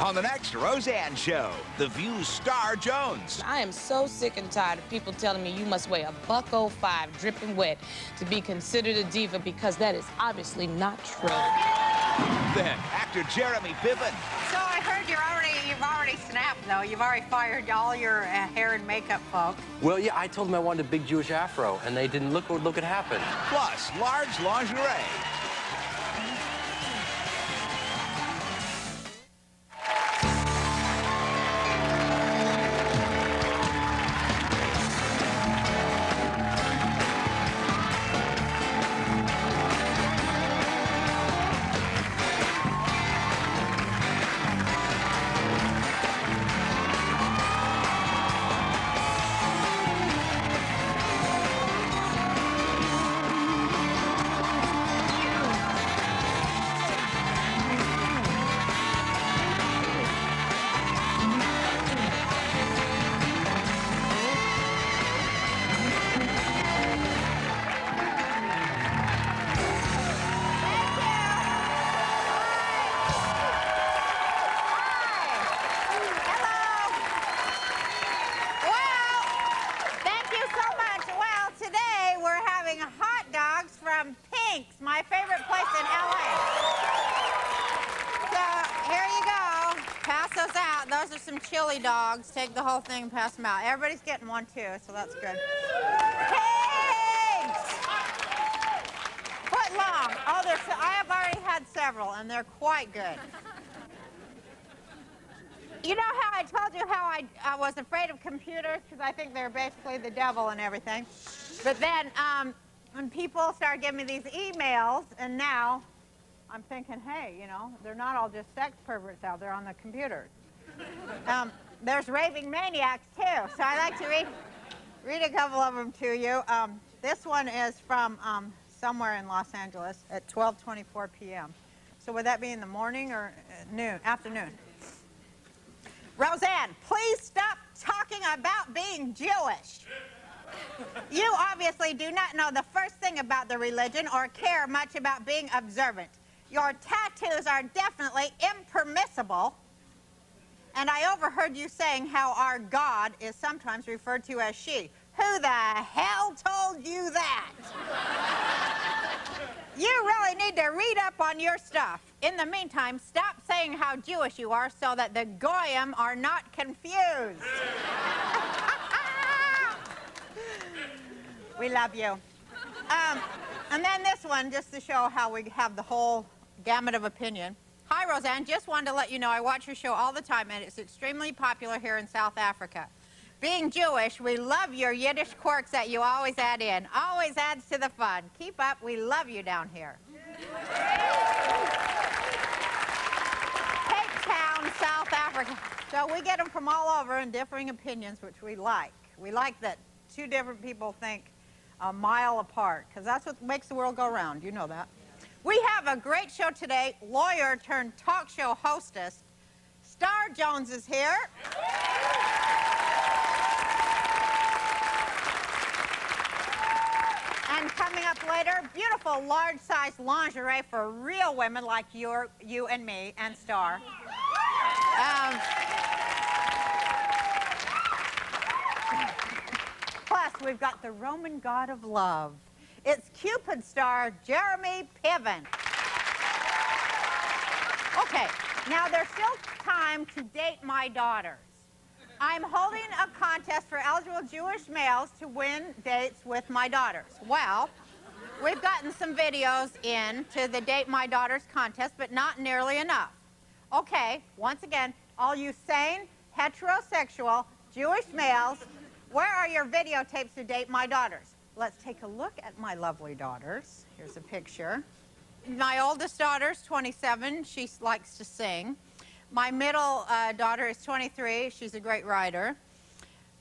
On the next Roseanne show, The View's Star Jones. I am so sick and tired of people telling me you must weigh $105 dripping wet to be considered a diva, because that is obviously not true. Then, actor Jeremy Piven. So I heard you've already snapped, though. You've already fired all your hair and makeup folk. Well, yeah, I told them I wanted a big Jewish afro, and they didn't look what happened. Plus, large lingerie. My favorite place in LA. So here you go. Pass those out. Those are some chili dogs. Take the whole thing and pass them out. Everybody's getting one too, so that's good. Pigs! Foot long. Oh, I have already had several, and they're quite good. You know how I told you how I was afraid of computers because I think they're basically the devil and everything. But then when people started giving me these emails, and now I'm thinking, hey, you know, they're not all just sex perverts out there on the computers. There's raving maniacs, too. So I like to read a couple of them to you. This one is from somewhere in Los Angeles at 12:24 p.m. So would that be in the morning or afternoon? Roseanne, please stop talking about being Jewish. You obviously do not know the first thing about the religion or care much about being observant. Your tattoos are definitely impermissible. And I overheard you saying how our God is sometimes referred to as she. Who the hell told you that? You really need to read up on your stuff. In the meantime, stop saying how Jewish you are so that the goyim are not confused. We love you. And then this one, just to show how we have the whole gamut of opinion. Hi, Roseanne. Just wanted to let you know I watch your show all the time, and it's extremely popular here in South Africa. Being Jewish, we love your Yiddish quirks that you always add in. Always adds to the fun. Keep up. We love you down here. Cape Town, South Africa. So we get them from all over and differing opinions, which we like. We like that two different people think a mile apart, because that's what makes the world go round. You know that. We have a great show today. Lawyer turned talk show hostess, Star Jones is here. And coming up later, beautiful large-sized lingerie for real women like you and me and Star. Plus, we've got the Roman god of love. It's Cupid star Jeremy Piven. Okay, now there's still time to date my daughters. I'm holding a contest for eligible Jewish males to win dates with my daughters. Well, we've gotten some videos in to the Date My Daughters contest, but not nearly enough. Okay, once again, all you sane, heterosexual, Jewish males, where are your videotapes to date my daughters? Let's take a look at my lovely daughters. Here's a picture. My oldest daughter's 27. She likes to sing. My middle daughter is 23. She's a great writer.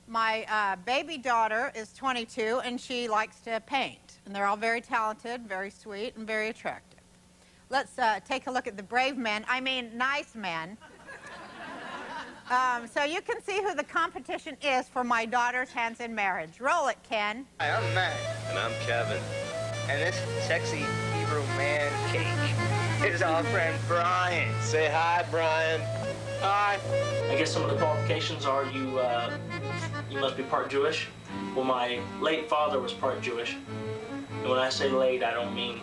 My baby daughter is 22, and she likes to paint. And they're all very talented, very sweet, and very attractive. Let's take a look at the brave men. I mean, nice men. So you can see who the competition is for my daughter's hands in marriage. Roll it, Ken. Hi, I'm Matt. And I'm Kevin. And this sexy Hebrew man cake is our friend Brian. Say hi, Brian. I guess some of the qualifications are you must be part Jewish. Well, my late father was part Jewish. And when I say late, I don't mean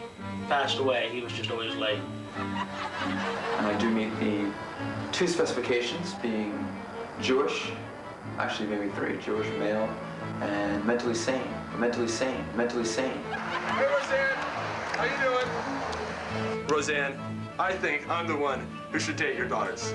passed away. He was just always late. And I do meet the 2 specifications, being Jewish, actually maybe 3, Jewish male, and mentally sane. Mentally sane. Mentally sane. Hey, Roseanne. How you doing? Roseanne, I think I'm the one who should date your daughters.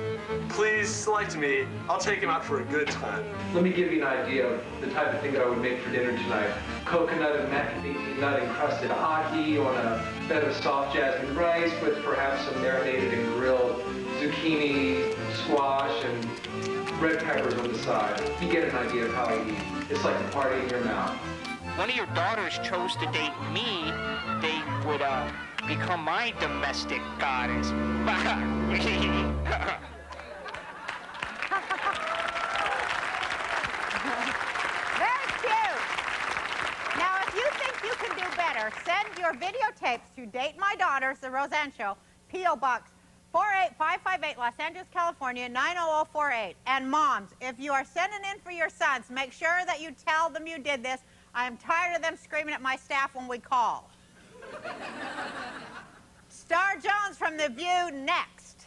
Please select me. I'll take him out for a good time. Let me give you an idea of the type of thing that I would make for dinner tonight. Coconut and macadamia nut encrusted ahi on a bed of soft jasmine rice with perhaps some marinated and grilled zucchini, squash, and red peppers on the side. You get an idea of how I eat. It's like a party in your mouth. One of your daughters chose to date me, they would become my domestic goddess. Very cute. Now, if you think you can do better, send your videotapes to Date My Daughters, The Roseanne Show, P.O. Box 48558, Los Angeles, California, 90048. And moms, if you are sending in for your sons, make sure that you tell them you did this. I am tired of them screaming at my staff when we call. Star Jones from The View next.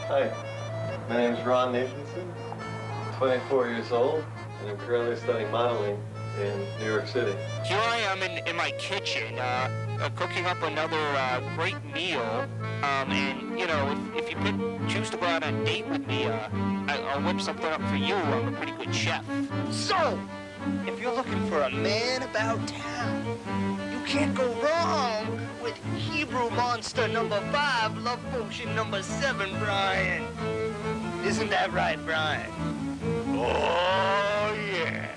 Hi, my name is Ron Nathanson, 24 years old, and I'm currently studying modeling in New York City. Here I am in my kitchen, cooking up another great meal. And, you know, if you choose to go out on a date with me, I'll whip something up for you. I'm a pretty good chef. So, if you're looking for a man about town, you can't go wrong with Hebrew Monster number 5, Love Potion number 7, Brian. Isn't that right, Brian? Oh, yeah.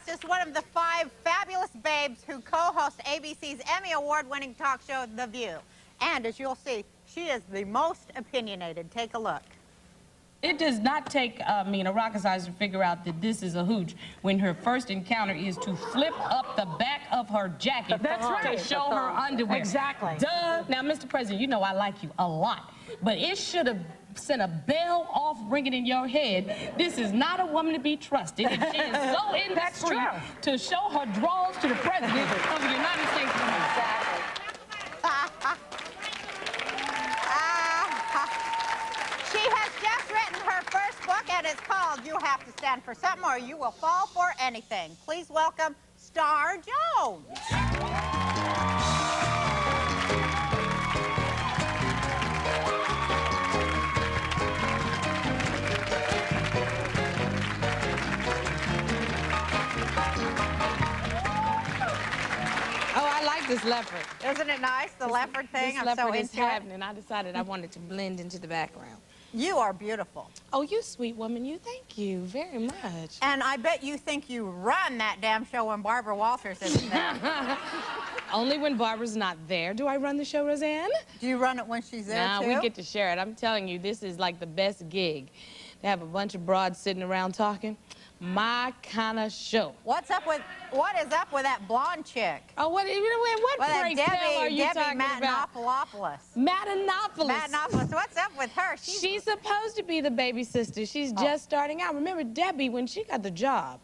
Is one of the 5 fabulous babes who co-host ABC's Emmy Award-winning talk show, The View. And as you'll see, she is the most opinionated. Take a look. It does not take me and a rocket scientist to figure out that this is a hooch when her first encounter is to flip up the back of her jacket to show her underwear. Exactly. Duh. Now, Mr. President, you know I like you a lot, but it should have sent a bell off ringing in your head. This is not a woman to be trusted. And she is so indiscreet to show her drawers to the President of the United States of America. She has just written her first book, and it's called You Have to Stand for Something or You Will Fall for Anything. Please welcome Star Jones. This leopard. Isn't it nice, the leopard thing? This leopard is happening. I decided I wanted to blend into the background. You are beautiful. Oh, you sweet woman. You, thank you very much. And I bet you think you run that damn show when Barbara Walters isn't there. Only when Barbara's not there do I run the show, Roseanne. Do you run it when she's there, too? We get to share it. I'm telling you, this is like the best gig. To have a bunch of broads sitting around talking. My kind of show. What is up with that blonde chick? Oh, what break hell are you talking about? Matanopoulos. What's up with her? She's supposed to be the baby sister. She's just starting out. Remember, Debbie, when she got the job,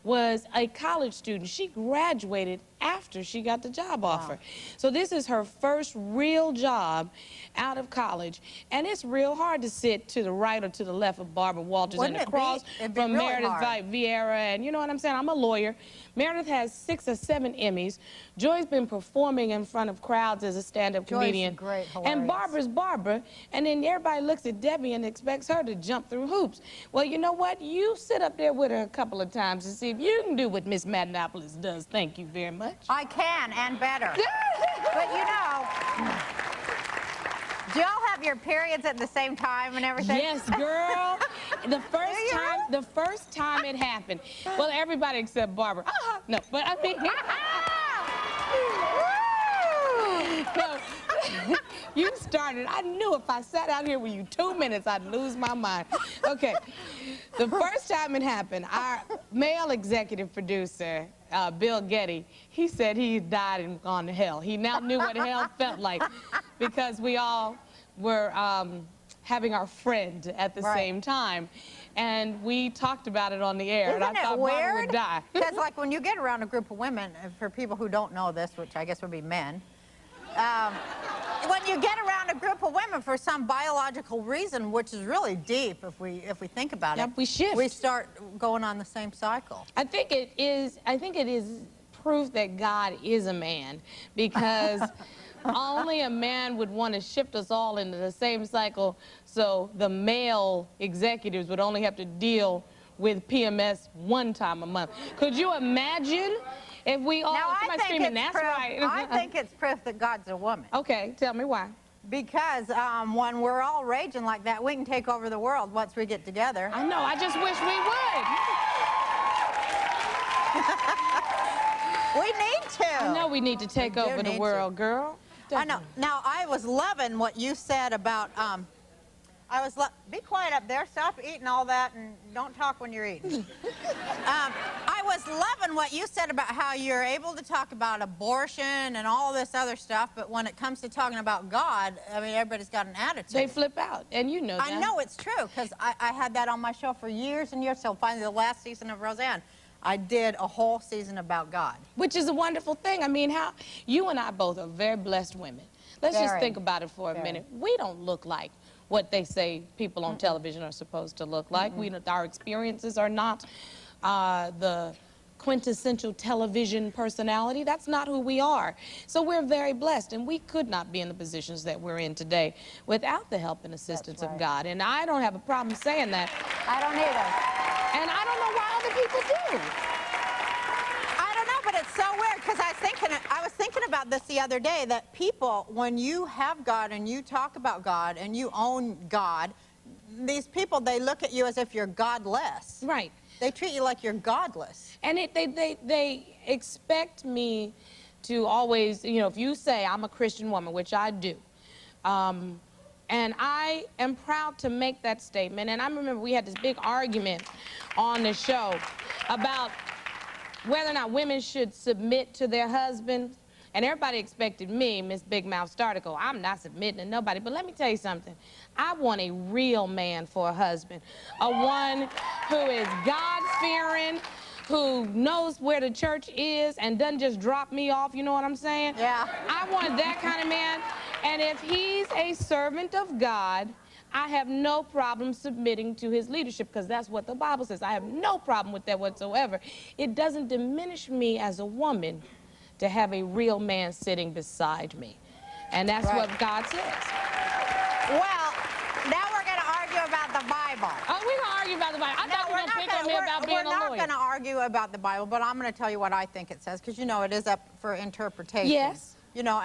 was a college student. She graduated after she got the job offer. So this is her first real job out of college. And it's real hard to sit to the right or to the left of Barbara Walters and across from Meredith Vieira. And you know what I'm saying? I'm a lawyer. Meredith has 6 or 7 Emmys. Joy's been performing in front of crowds as a stand-up comedian. Great, and Barbara's Barbara. And then everybody looks at Debbie and expects her to jump through hoops. Well, you know what? You sit up there with her a couple of times and see if you can do what Miss Matanopoulos does. Thank you very much. I can, and better. But you know, do y'all have your periods at the same time and everything? Yes, girl. The first time it happened. Well, everybody except Barbara. No, but I mean, started. I knew if I sat out here with you 2 minutes, I'd lose my mind. Okay, the first time it happened, our male executive producer, Bill Getty, he said he died and gone to hell. He now knew what hell felt like because we all were having our friend at the same time. And we talked about it on the air. Isn't and I thought Barbara would die. Because, like, when you get around a group of women, for people who don't know this, which I guess would be men, when you get around a group of women for some biological reason, which is really deep if we think about it, we shift. We start going on the same cycle. I think it is proof that God is a man, because only a man would want to shift us all into the same cycle, so the male executives would only have to deal with PMS one time a month. Could you imagine if we all, somebody screaming, that's right. I think it's proof that God's a woman. Okay, tell me why. Because when we're all raging like that, we can take over the world once we get together. I know, I just wish we would. We need to. I know we need to take over the world, girl. I know. Now, I was loving what you said about, be quiet up there, stop eating all that, and don't talk when you're eating. I was loving what you said about how you're able to talk about abortion and all this other stuff, but when it comes to talking about God, I mean, everybody's got an attitude. They flip out, and you know that. I know it's true, because I had that on my show for years and years, so finally the last season of Roseanne, I did a whole season about God. Which is a wonderful thing. I mean, how you and I both are very blessed women. Let's just think about it for a minute. We don't look like what they say people on television are supposed to look like. Our experiences are not the quintessential television personality. That's not who we are. So we're very blessed, and we could not be in the positions that we're in today without the help and assistance of God. And I don't have a problem saying that. I don't either. And I don't know why other people do. I don't know, but it's so weird, because I was thinking about this the other day, that people, when you have God and you talk about God and you own God, these people, they look at you as if you're godless. Right. They treat you like you're godless. And they expect me to always, you know, if you say I'm a Christian woman, which I do, and I am proud to make that statement. And I remember we had this big argument on the show about whether or not women should submit to their husbands. And everybody expected me, Miss Big Mouth Star, to go, I'm not submitting to nobody. But let me tell you something. I want a real man for a husband. A one who is God-fearing, who knows where the church is and doesn't just drop me off, you know what I'm saying? Yeah. I want that kind of man. And if he's a servant of God, I have no problem submitting to his leadership, because that's what the Bible says. I have no problem with that whatsoever. It doesn't diminish me as a woman to have a real man sitting beside me. And that's what God says. Well, now we're going to argue about the Bible. Oh, we're going to argue about the Bible. I thought you were going to pick on me about being a lawyer. We're not going to argue about the Bible, but I'm going to tell you what I think it says, because, you know, it is up for interpretation. Yes. You know,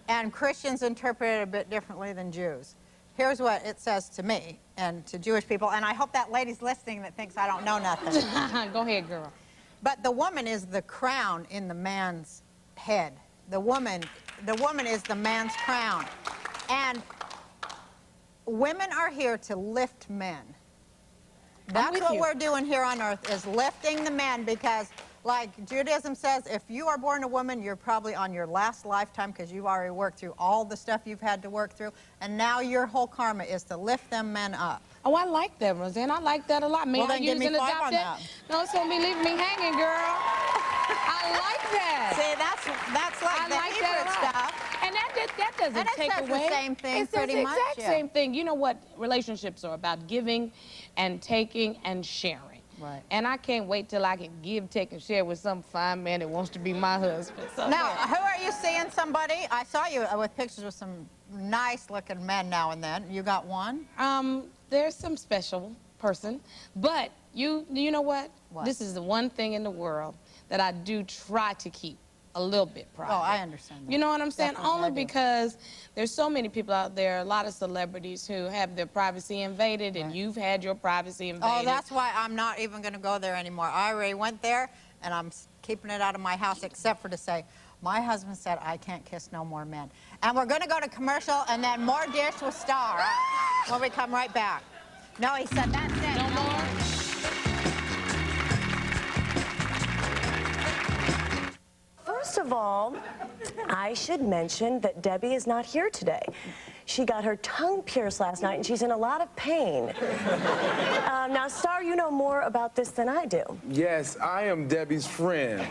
and Christians interpret it a bit differently than Jews. Here's what it says to me and to Jewish people, and I hope that lady's listening that thinks I don't know nothing. Go ahead, girl. But the woman is the crown in the man's head. The woman is the man's crown. And women are here to lift men. That's what we're doing here on earth, is lifting the men, because like Judaism says, if you are born a woman, you're probably on your last lifetime, because you've already worked through all the stuff you've had to work through, and now your whole karma is to lift them men up. Oh, I like that, Roseanne. I like that a lot. May I use and adopt that? No, it's going to be leaving me hanging, girl. I like that. See, that's like the Hebrew stuff. And that doesn't take away. And it says the same thing pretty much. It's the exact same thing. You know what relationships are about? Giving and taking and sharing. Right. And I can't wait till I can give, take, and share with some fine man that wants to be my husband. So now, who are you seeing somebody? I saw you with pictures with some nice-looking men now and then. You got one? There's some special person. But you know what? This is the one thing in the world that I do try to keep a little bit private. Oh, I understand that. You know what I'm saying? Definitely, Only because there's so many people out there, a lot of celebrities who have their privacy invaded, and you've had your privacy invaded. Oh, that's why I'm not even going to go there anymore. I already went there, and I'm keeping it out of my house except for to say, my husband said I can't kiss no more men. And we're going to go to commercial and then more Dish with Star when we come right back. No, he said that's it. No more? First of all, I should mention that Debbie is not here today. She got her tongue pierced last night, and she's in a lot of pain. Now, Star, you know more about this than I do. Yes, I am Debbie's friend.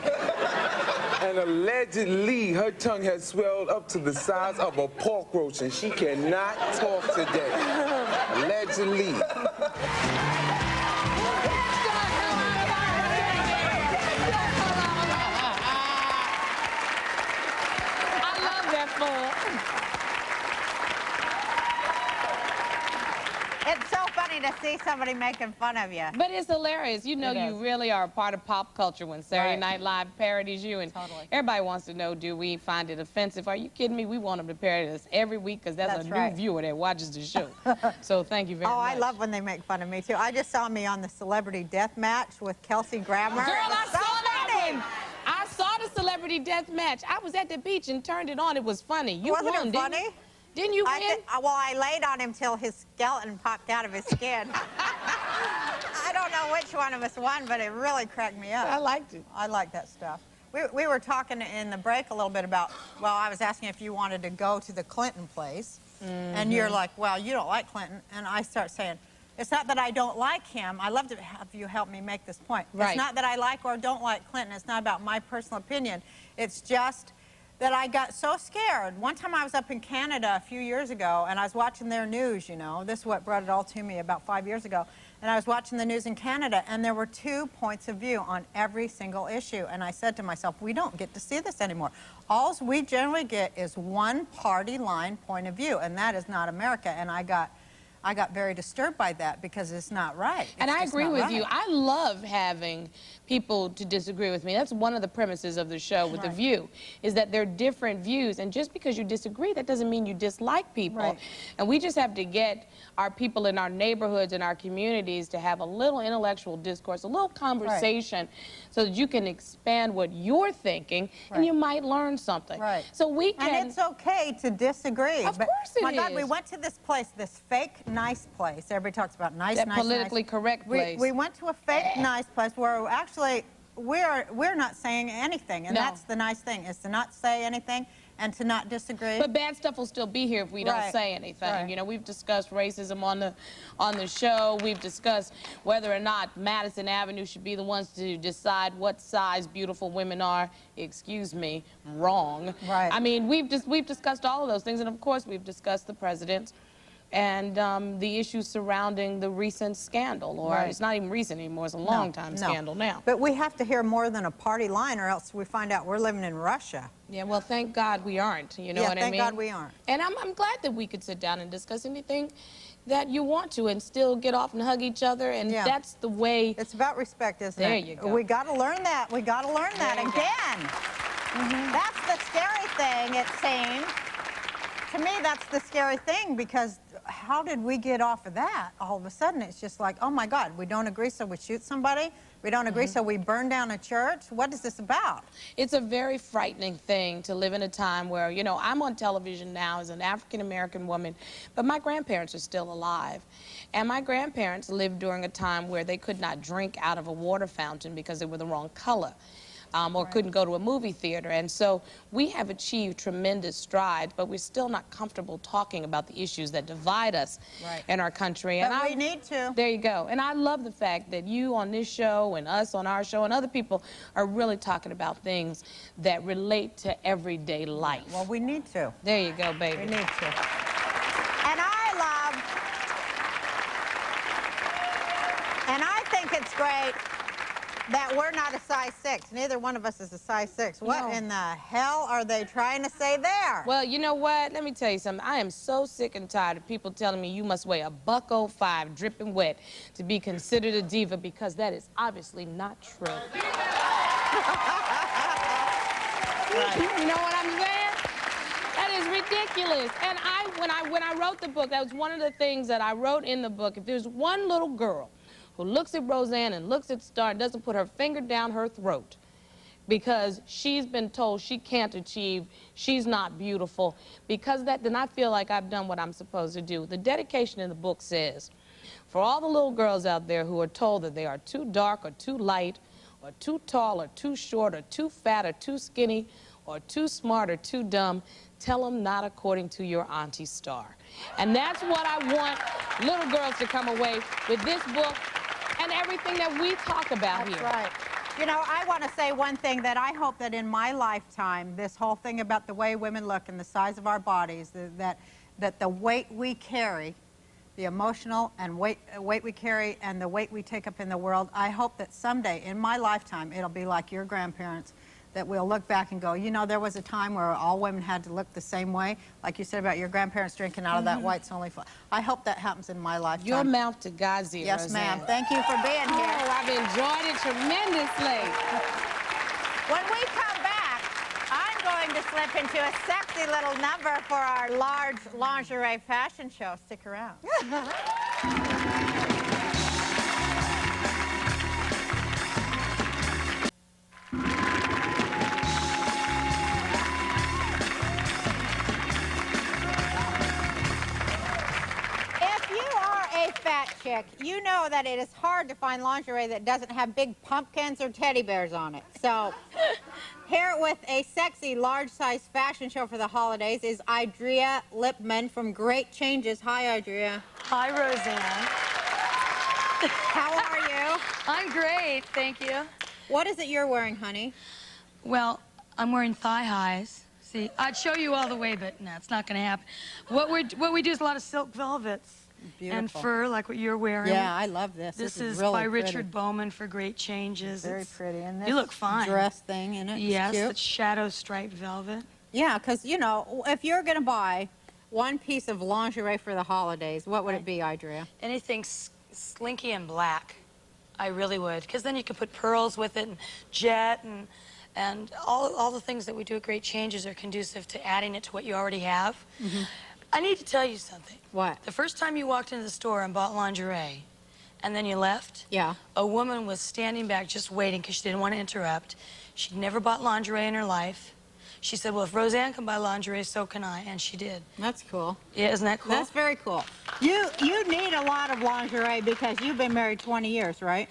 And allegedly, her tongue has swelled up to the size of a pork roast, and she cannot talk today. Allegedly. It's so funny to see somebody making fun of you. But it's hilarious. You know, you really are a part of pop culture when Saturday Right. Night Live parodies you. And everybody wants to know, do we find it offensive? Are you kidding me? We want them to parody us every week because that's a new viewer that watches the show. So thank you very much. Oh, I love when they make fun of me, too. I just saw me on the Celebrity Death Match with Kelsey Grammer. Girl, I So saw that funny. one. I saw the Celebrity Death Match. I was at the beach and turned it on. It was funny. You Wasn't won, it funny? Didn't you win? Well, I laid on him till his skeleton popped out of his skin. I don't know which one of us won, but it really cracked me up. I liked it. I like that stuff. We were talking in the break a little bit about, well, I was asking if you wanted to go to the Clinton place. And you're like, well, you don't like Clinton. And I start saying, it's not that I don't like him. I love to have you help me make this point. Right. It's not that I like or don't like Clinton. It's not about my personal opinion. It's just that I got so scared. One time I was up in Canada a few years ago, and I was watching their news, you know. This is what brought it all to me about 5 years ago. And I was watching the news in Canada, and there were 2 points of view on every single issue. And I said to myself, we don't get to see this anymore. All we generally get is one party line point of view, and that is not America. And I got very disturbed by that because it's not right. And I agree with you. I love having people to disagree with me. That's one of the premises of the show with The View, is that they're different views. And just because you disagree, that doesn't mean you dislike people. Right. And we just have to get our people in our neighborhoods and our communities to have a little intellectual discourse, a little conversation, so that you can expand what you're thinking, and you might learn something. Right. So we can... And it's okay to disagree. Of but course it my God, is. we went to this place, this fake nice place. Everybody talks about nice, That nice, politically nice. correct place. We went to a fake nice place where actually we're not saying anything, and that's the nice thing, is to not say anything and to not disagree. But bad stuff will still be here if we don't say anything. You know, we've discussed racism on the show. We've discussed whether or not Madison Avenue should be the ones to decide what size beautiful women are. Excuse me, wrong. Right. I mean, we've discussed all of those things, and of course we've discussed the president and the issues surrounding the recent scandal, or it's not even recent anymore, it's a long-time scandal now. But we have to hear more than a party line, or else we find out we're living in Russia. Yeah, well, thank God we aren't, you know what I mean? thank God we aren't. And I'm glad that we could sit down and discuss anything that you want to and still get off and hug each other, and that's the way... It's about respect, isn't it? There you go. We got to learn that. We got to learn that again. That's the scary thing, it seems. To me, that's the scary thing, because how did we get off of that? All of a sudden, it's just like, oh my God, we don't agree, so we shoot somebody. We don't agree, so we burn down a church. What is this about? It's a very frightening thing to live in a time where, you know, I'm on television now as an African-American woman, but my grandparents are still alive. And my grandparents lived during a time where they could not drink out of a water fountain because they were the wrong color. Or couldn't go to a movie theater. And so we have achieved tremendous strides, but we're still not comfortable talking about the issues that divide us in our country. But we need to. There you go. And I love the fact that you on this show and us on our show and other people are really talking about things that relate to everyday life. Well, we need to. There you go, baby. We need to. And I think it's great that we're not a size 6. Neither one of us is a size 6. What in the hell are they trying to say there? Well, you know what? Let me tell you something. I am so sick and tired of people telling me you must weigh a $105 dripping wet to be considered a diva, because that is obviously not true. You know what I'm saying? That is ridiculous. And when I wrote the book, that was one of the things that I wrote in the book. If there's one little girl who looks at Roseanne and looks at Star and doesn't put her finger down her throat because she's been told she can't achieve, she's not beautiful. Because of that, then I feel like I've done what I'm supposed to do. The dedication in the book says, for all the little girls out there who are told that they are too dark or too light, or too tall or too short or too fat or too skinny, or too smart or too dumb, tell them not according to your Auntie Star. And that's what I want little girls to come away with this book and everything that we talk about here. That's right. You know, I want to say one thing, that I hope that in my lifetime, this whole thing about the way women look and the size of our bodies, that the weight we carry, the emotional and weight we carry and the weight we take up in the world, I hope that someday in my lifetime it'll be like your grandparents, that we'll look back and go, you know, there was a time where all women had to look the same way, like you said about your grandparents drinking out of that white only fun. I hope that happens in my lifetime. Your mouth to God's ear, Yes, Roseanne. ma'am. Thank you for being here. Oh, I've enjoyed it tremendously. When we come back, I'm going to slip into a sexy little number for our large lingerie fashion show. Stick around. Fat chick, you know that it is hard to find lingerie that doesn't have big pumpkins or teddy bears on it. So here with a sexy large-size fashion show for the holidays is Idrea Lipman from Great Changes. Hi, Idrea. Hi, Roseanne. How are you? I'm great, thank you. What is it you're wearing, honey? Well, I'm wearing thigh highs. See, I'd show you all the way, but no, it's not going to happen. What we do is a lot of silk velvets. Beautiful. And fur, like what you're wearing. Yeah, I love this. This is really by pretty. Richard Bowman for Great Changes. Very pretty. And this you look fine. dress thing in it. Yes, cute. it's shadow striped velvet. Yeah, because, you know, if you're going to buy one piece of lingerie for the holidays, what would it be, Idrea? Anything slinky and black. I really would. Because then you could put pearls with it and jet and all the things that we do at Great Changes are conducive to adding it to what you already have. Mm-hmm. I need to tell you something. What? The first time you walked into the store and bought lingerie, and then you left, yeah, a woman was standing back just waiting because she didn't want to interrupt. She'd never bought lingerie in her life. She said, well, if Roseanne can buy lingerie, so can I, and she did. That's cool. Yeah, isn't that cool? That's very cool. You need a lot of lingerie because you've been married 20 years, right?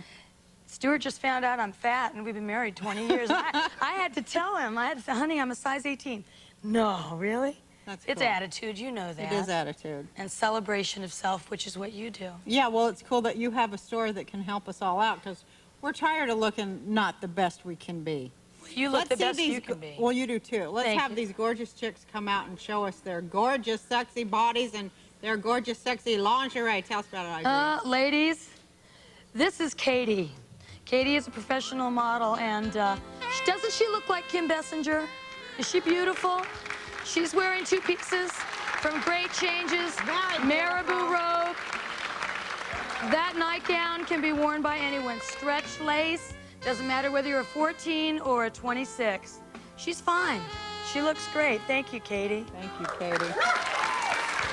Stuart just found out I'm fat, and we've been married 20 years. I had to tell him. I had to say, honey, I'm a size 18. No, really? That's It's cool. attitude, you know that. It is attitude. And celebration of self, which is what you do. Yeah, well, it's cool that you have a store that can help us all out because we're tired of looking not the best we can be. You look the best you can be. Well, you do too. Let's Thank have you. these gorgeous chicks come out and show us their gorgeous, sexy bodies and their gorgeous, sexy lingerie. Tell us about it, Idrea. Ladies, this is Katie. Katie is a professional model, and doesn't she look like Kim Bessinger? Is she beautiful? She's wearing two pieces from Great Changes, Marabou robe. That nightgown can be worn by anyone. Stretch lace, doesn't matter whether you're a 14 or a 26. She's fine. She looks great. Thank you, Katie. Thank you, Katie.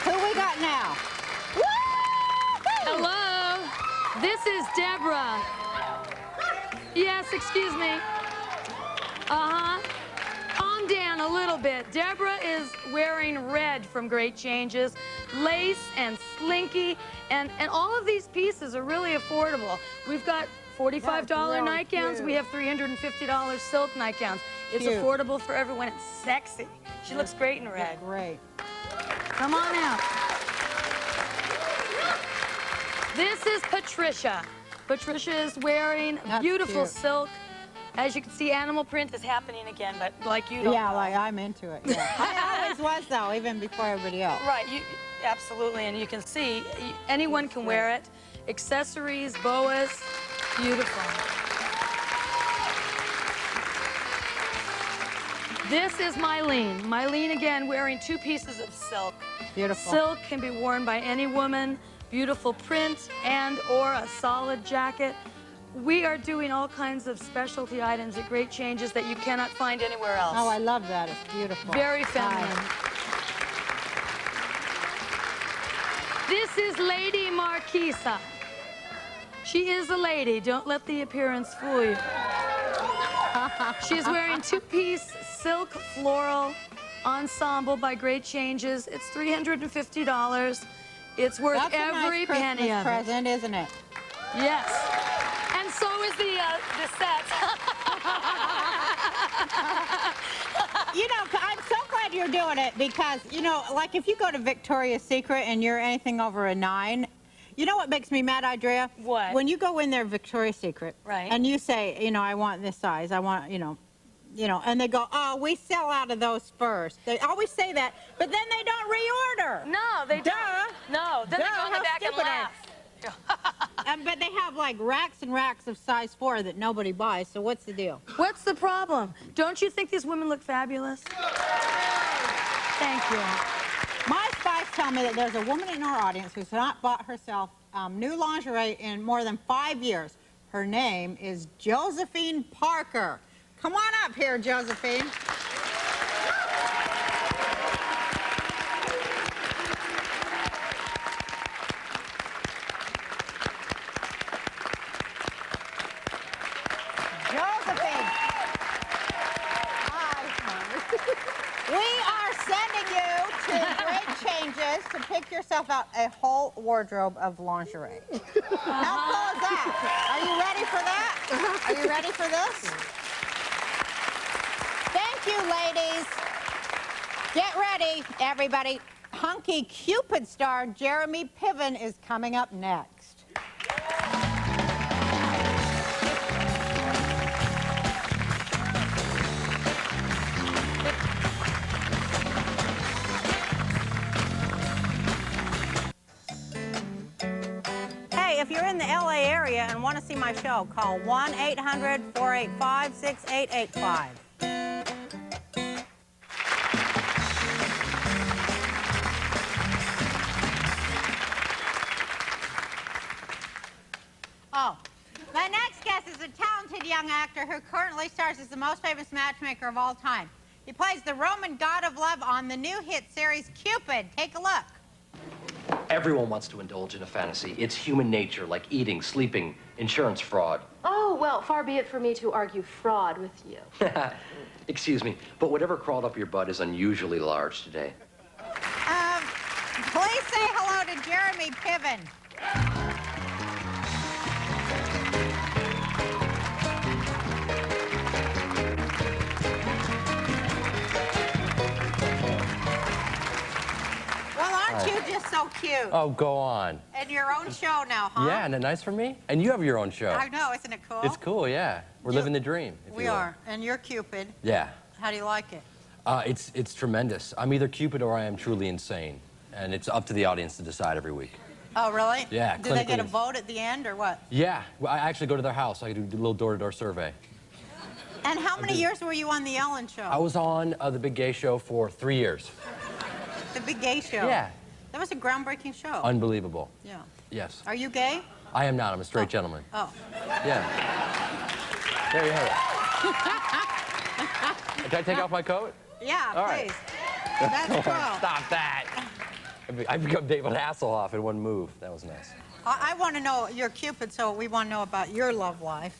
Who we got now? Hello. This is Deborah. Yes, excuse me. Uh-huh. Calm down a little bit. Deborah is wearing red from Great Changes, lace and slinky, and all of these pieces are really affordable. We've got $45 really nightgowns. cute. We have $350 silk nightgowns. It's Cute. affordable for everyone. It's sexy. She looks great in red. Great. Come on out. This is Patricia. Patricia is wearing That's beautiful cute. silk. As you can see, animal print is happening again, but like you don't Yeah, know. like I'm into it. Yeah. I always was, though, even before everybody else. Right, absolutely, and you can see, anyone can wear it. Accessories, boas, beautiful. This is Mylene. Mylene, again, wearing two pieces of silk. Beautiful. Silk can be worn by any woman. Beautiful print and or a solid jacket. We are doing all kinds of specialty items at Great Changes that you cannot find anywhere else. Oh, I love that. It's beautiful. Very feminine. This is Lady Marquisa. She is a lady. Don't let the appearance fool you. She's wearing two-piece silk floral ensemble by Great Changes. It's $350. It's worth That's every a nice penny Christmas of present, isn't it? Yes. And so is the set. You know, I'm so glad you're doing it because, you know, like if you go to Victoria's Secret and you're anything over a 9, you know what makes me mad, Andrea? What? When you go in there, Victoria's Secret, Right. and you say, you know, I want this size, I want, you know, and they go, oh, we sell out of those first. They always say that, but then they don't reorder. No, they Duh. don't. No, then they go in the How back and stupid are- laugh. But they have like racks and racks of size 4 that nobody buys, so what's the deal? What's the problem? Don't you think these women look fabulous? Thank you. My spies tell me that there's a woman in our audience who's not bought herself new lingerie in more than 5 years. Her name is Josephine Parker. Come on up here, Josephine. Josephine. Hi. We are sending you to Great Changes to pick yourself out a whole wardrobe of lingerie. How cool is that? Are you ready for that? Are you ready for this? Thank you, ladies. Get ready, everybody. Hunky Cupid star Jeremy Piven is coming up next. Hey, if you're in the LA area and want to see my show, call 1-800-485-6885. Oh, my next guest is a talented young actor who currently stars as the most famous matchmaker of all time. He plays the Roman god of love on the new hit series Cupid. Take a look. Everyone wants to indulge in a fantasy. It's human nature, like eating, sleeping, insurance fraud. Oh, well, far be it for me to argue fraud with you. Excuse me, but whatever crawled up your butt is unusually large today. Please say hello to Jeremy Piven. Well, aren't you just so cute? Oh, go on. And your own show now, huh? Yeah, isn't it nice for me? And you have your own show. I know, isn't it cool? It's cool, yeah. We're living the dream. If We you will. are, and you're Cupid. Yeah. How do you like it? It's tremendous. I'm either Cupid or I am truly insane. And it's up to the audience to decide every week. Oh, really? Yeah, Do they get a clinically. vote at the end, or what? Yeah, well, I actually go to their house. I do a little door-to-door survey. And how many years were you on the Ellen Show? I was on the Big Gay Show for 3 years. The Big Gay Show? Yeah. That was a groundbreaking show. Unbelievable. Yeah. Yes. Are you gay? I am not. I'm a straight gentleman. Oh. Yeah. There you have it. Can I take off my coat? Yeah, All right. please. That's cool. Stop that. I become David Hasselhoff in one move. That was nice. I want to know, you're Cupid, so we want to know about your love life.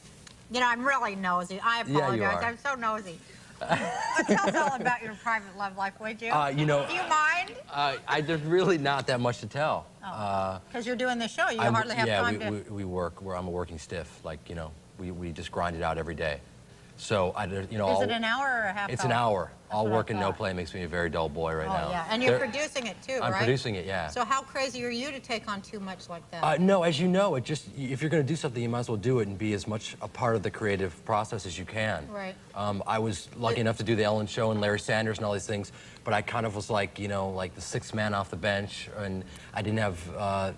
You know, I'm really nosy. I Yeah, apologize. you are. I'm so nosy. Tell us all about your private love life, would you? You know, Do you mind? there's really not that much to tell. Because you're doing the show. You hardly have time to... we work. I'm a working stiff. Like, you know, we just grind it out every day. So, you know... Is it an hour or a half It's hour? an hour. All what I work and no thought. play makes me a very dull boy right now. Oh, yeah. And you're There- producing it, too, I'm right? producing it, yeah. So how crazy are you to take on too much like that? No, as you know, if you're going to do something, you might as well do it and be as much a part of the creative process as you can. Right. I was lucky enough to do the Ellen Show and Larry Sanders and all these things, but I kind of was like, you know, like the sixth man off the bench, and I didn't have a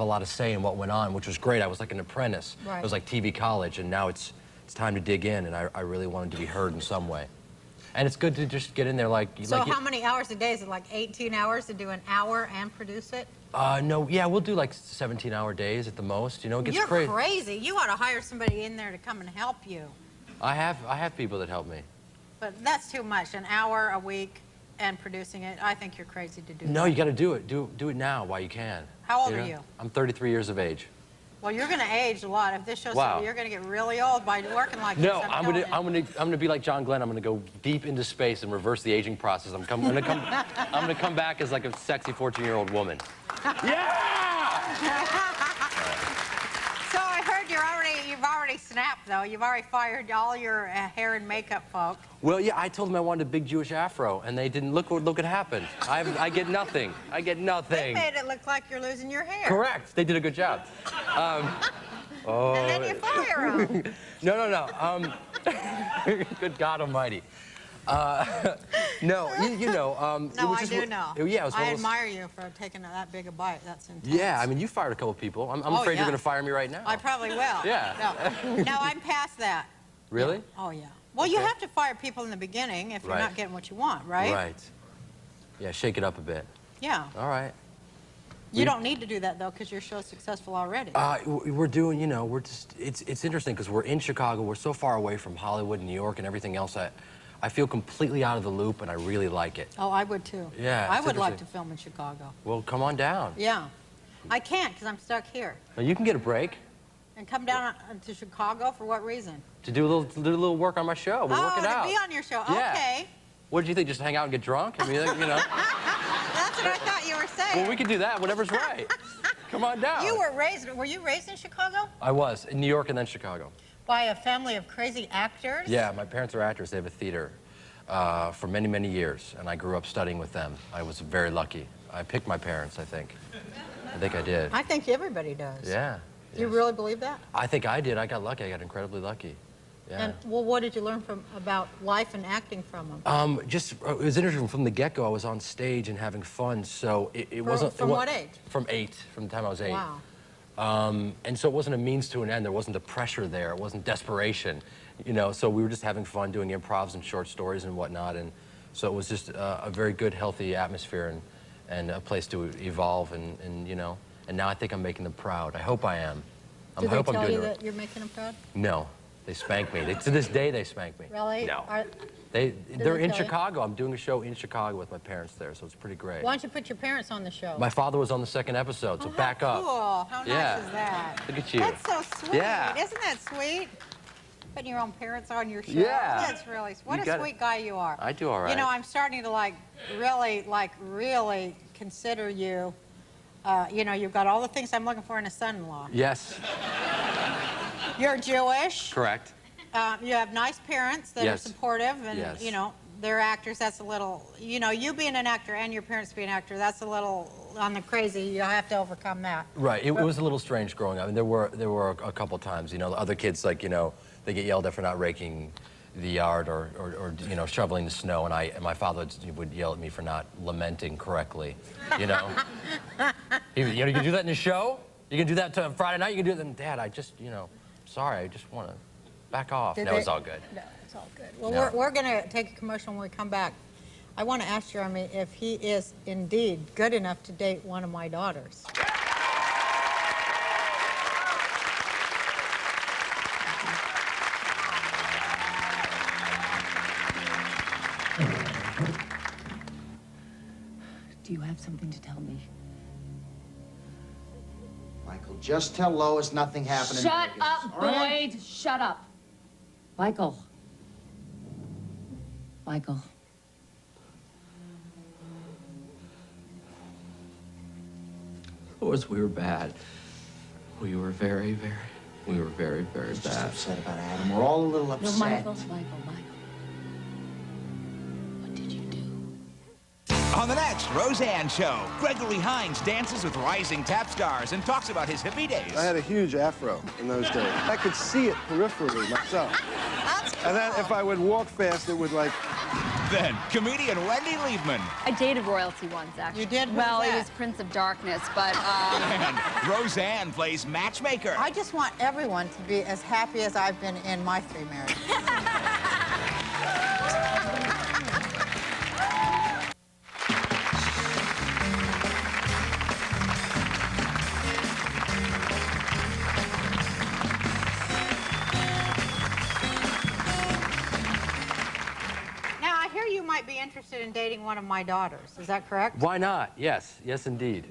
lot of say in what went on, which was great. I was like an apprentice. Right. It was like TV college, and now it's time to dig in, and I really wanted to be heard in some way. And it's good to just get in there like... So like how many hours a day? Is it like 18 hours to do an hour and produce it? No, yeah, we'll do like 17-hour days at the most. You know, it gets You're crazy. crazy. You ought to hire somebody in there to come and help you. I have people that help me. But that's too much. An hour a week and producing it. I think you're crazy to do No, that. you got to do it. Do it now while you can. How old know? are you? I'm 33 years of age. Well, you're going to age a lot. If this shows Wow. you're going to get really old by working like No, this. I'm gonna be like John Glenn. I'm gonna go deep into space and reverse the aging process. I'm gonna come back as like a sexy 14-year-old woman. So I heard you've already snapped though. You've already fired all your hair and makeup folk. Well, yeah, I told them I wanted a big Jewish afro, and they didn't. Look what happened. I get nothing. I get nothing. They made it look like you're losing your hair. Correct. They did a good job. Oh. And then you fire them. No. Good God Almighty. No, you know. No, I do know. Yeah, it was one I of those- admire you for taking that big a bite. That's intense. Yeah, I mean, you fired a couple people. I'm afraid you're going to fire me right now. I probably will. Yeah. No, I'm past that. Really? Oh, yeah. Well, you have to fire people in the beginning if you're not getting what you want, right? Right. Yeah, shake it up a bit. Yeah. All right. You don't need to do that, though, because your show's successful already. We're doing, you know, it's interesting because we're in Chicago. We're so far away from Hollywood and New York and everything else. I feel completely out of the loop, and I really like it. Oh, I would, too. Yeah, I it's would like to interesting. film in Chicago. Well, come on down. Yeah. I can't, because I'm stuck here. Now, you can get a break And come down to Chicago for what reason? to do a little work on my show. We'll work it out. to be on your show. Yeah. Okay. What did you think? Just hang out and get drunk? I mean, like, you know. That's what I thought you were saying. Well, we can do that. Whatever's right. Come on down. Were you raised in Chicago? I was in New York and then Chicago. By a family of crazy actors? Yeah, my parents are actors. They have a theater for many, many years, and I grew up studying with them. I was very lucky. I picked my parents, I think. I think I did. I think everybody does. Yeah. Do you really believe that? I think I did. I got lucky. I got incredibly lucky. Yeah. And well, what did you learn about life and acting from them? It was interesting from the get-go. I was on stage and having fun, so it wasn't. From what age? From 8, from the time I was 8. Wow. And so it wasn't a means to an end. There wasn't the pressure there. It wasn't desperation, you know. So we were just having fun doing improvs and short stories and whatnot. And so it was just a very good, healthy atmosphere and a place to evolve and you know. And now I think I'm making them proud. I hope I am. Did they tell you that you're making them proud? No. They spank me. To this day, they spank me. Really? No. Did They're they in tell you? Chicago. I'm doing a show in Chicago with my parents there, so it's pretty great. Why don't you put your parents on the show? My father was on the second episode, so back up. Cool. How nice is that? Look at you. That's so sweet. Yeah. Isn't that sweet? Putting your own parents on your show. Yeah. That's really sweet. What You a got sweet it. guy you are. I do all right. You know, I'm starting to really consider you. You know, you've got all the things I'm looking for in a son-in-law. Yes. You're Jewish. Correct. You have nice parents that are supportive, and you know they're actors. That's a little, you know, you being an actor and your parents being an actor. That's a little on the crazy. You'll have to overcome that. Right. It was a little strange growing up. I mean, there were a couple times. You know, the other kids, like, you know, they get yelled at for not raking the yard or you know, shoveling the snow, and my father would yell at me for not lamenting correctly. You know. You know, you can do that in a show. You can do that on Friday night. You can do it. And Dad, I just, you know, sorry, I just want to back off. No, it's all good. No, it's all good. Well, we're going to take a commercial when we come back. I want to ask Jeremy if he is indeed good enough to date one of my daughters. Do you have something to tell me? Michael, just tell Lois nothing happened in Shut Vegas, up, all right? Boyd. Shut up. Michael. Michael. Lois, we were bad. We were very, very bad. Just upset about Adam. We're all a little No, upset. Michael. On the next Roseanne show, Gregory Hines dances with rising tap stars and talks about his hippie days. I had a huge afro in those days. I could see it peripherally myself. And then if I would walk fast, it would like... Then, comedian Wendy Liebman. I dated royalty once, actually. You did? Who's Well, he that? was Prince of Darkness, but, And Roseanne plays matchmaker. I just want everyone to be as happy as I've been in my 3 marriages. Now, I hear you might be interested in dating one of my daughters. Is that correct? Why not? Yes. Yes, indeed.